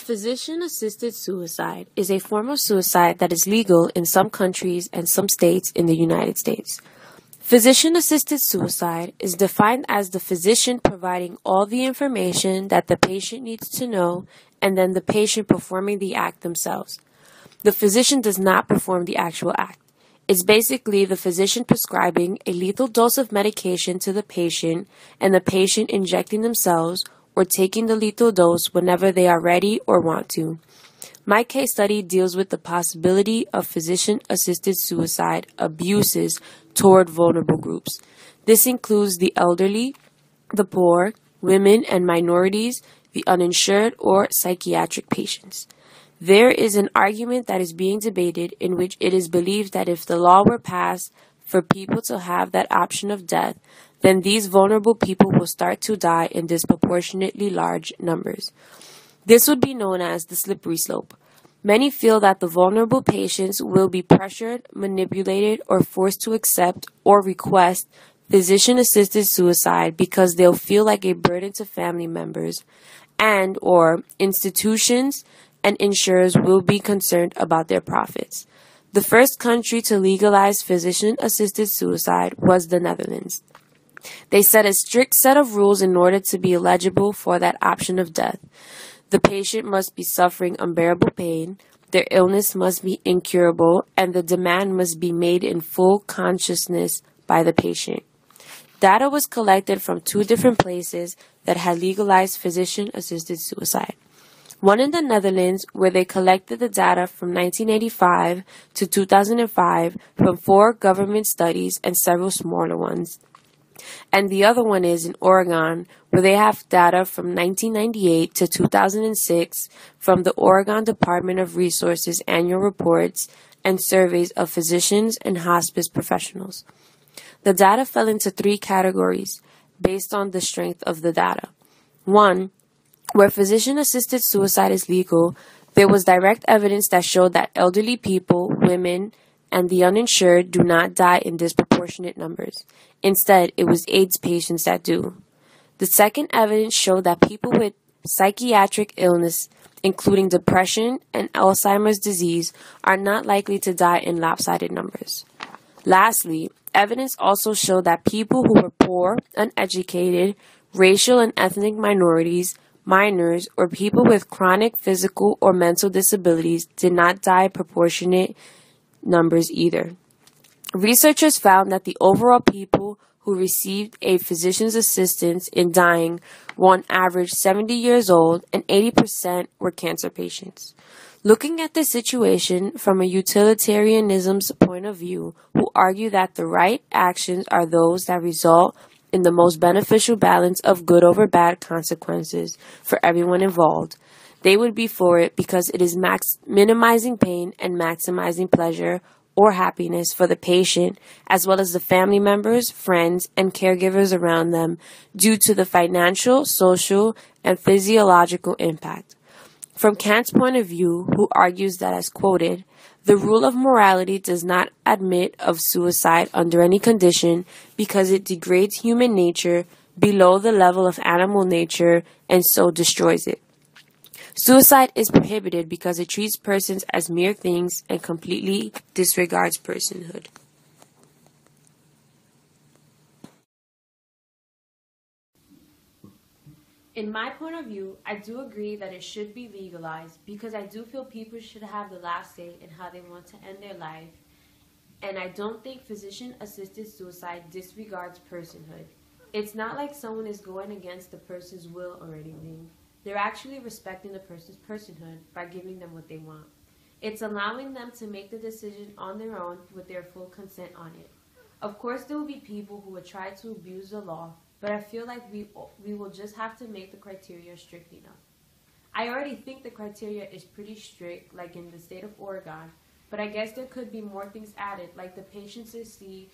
Physician-assisted suicide is a form of suicide that is legal in some countries and some states in the United States. Physician-assisted suicide is defined as the physician providing all the information that the patient needs to know and then the patient performing the act themselves. The physician does not perform the actual act. It's basically the physician prescribing a lethal dose of medication to the patient and the patient injecting themselves or taking the lethal dose whenever they are ready or want to. My case study deals with the possibility of physician-assisted suicide abuses toward vulnerable groups. This includes the elderly, the poor, women and minorities, the uninsured, or psychiatric patients. There is an argument that is being debated in which it is believed that if the law were passed for people to have that option of death, then these vulnerable people will start to die in disproportionately large numbers. This would be known as the slippery slope. Many feel that the vulnerable patients will be pressured, manipulated, or forced to accept or request physician-assisted suicide because they'll feel like a burden to family members and or institutions and insurers will be concerned about their profits. The first country to legalize physician-assisted suicide was the Netherlands. They set a strict set of rules in order to be eligible for that option of death. The patient must be suffering unbearable pain, their illness must be incurable, and the demand must be made in full consciousness by the patient. Data was collected from two different places that had legalized physician-assisted suicide. One in the Netherlands, where they collected the data from 1985 to 2005 from 4 government studies and several smaller ones. And the other one is in Oregon, where they have data from 1998 to 2006 from the Oregon Department of Resources annual reports and surveys of physicians and hospice professionals. The data fell into 3 categories based on the strength of the data. 1, where physician-assisted suicide is legal, there was direct evidence that showed that elderly people, women, and the uninsured do not die in disproportionate numbers. Instead, it was AIDS patients that do. The second evidence showed that people with psychiatric illness, including depression and Alzheimer's disease, are not likely to die in lopsided numbers. Lastly, evidence also showed that people who were poor, uneducated, racial and ethnic minorities, minors, or people with chronic physical or mental disabilities did not die proportionate numbers either. Researchers found that the overall people who received a physician's assistance in dying were on average 70 years old and 80% were cancer patients. Looking at this situation from a utilitarianism's point of view, who argue that the right actions are those that result in the most beneficial balance of good over bad consequences for everyone involved, they would be for it because it is minimizing pain and maximizing pleasure or happiness for the patient, as well as the family members, friends, and caregivers around them due to the financial, social, and physiological impact. From Kant's point of view, who argues that, as quoted, the rule of morality does not admit of suicide under any condition because it degrades human nature below the level of animal nature and so destroys it. Suicide is prohibited because it treats persons as mere things and completely disregards personhood. In my point of view, I do agree that it should be legalized because I do feel people should have the last say in how they want to end their life, and I don't think physician-assisted suicide disregards personhood. It's not like someone is going against the person's will or anything. They're actually respecting the person's personhood by giving them what they want. It's allowing them to make the decision on their own with their full consent on it. Of course, there will be people who will try to abuse the law, but I feel like we will just have to make the criteria strict enough. I already think the criteria is pretty strict, like in the state of Oregon, but I guess there could be more things added, like the patient should see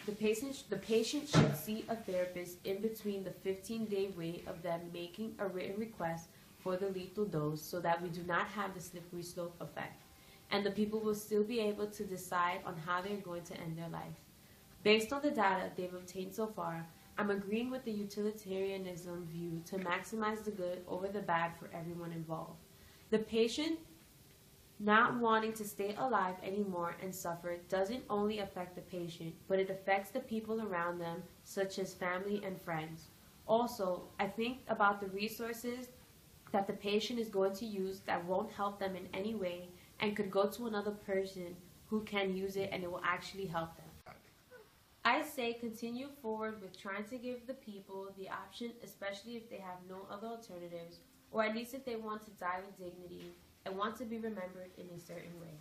the patient should see a therapist in between the 15-day wait of them making a written request for the lethal dose so that we do not have the slippery slope effect. And the people will still be able to decide on how they're going to end their life. Based on the data they've obtained so far, I'm agreeing with the utilitarianism view to maximize the good over the bad for everyone involved. The patient not wanting to stay alive anymore and suffer doesn't only affect the patient, but it affects the people around them, such as family and friends. Also, I think about the resources that the patient is going to use that won't help them in any way and could go to another person who can use it and it will actually help them. I say continue forward with trying to give the people the option, especially if they have no other alternatives, or at least if they want to die with dignity and want to be remembered in a certain way.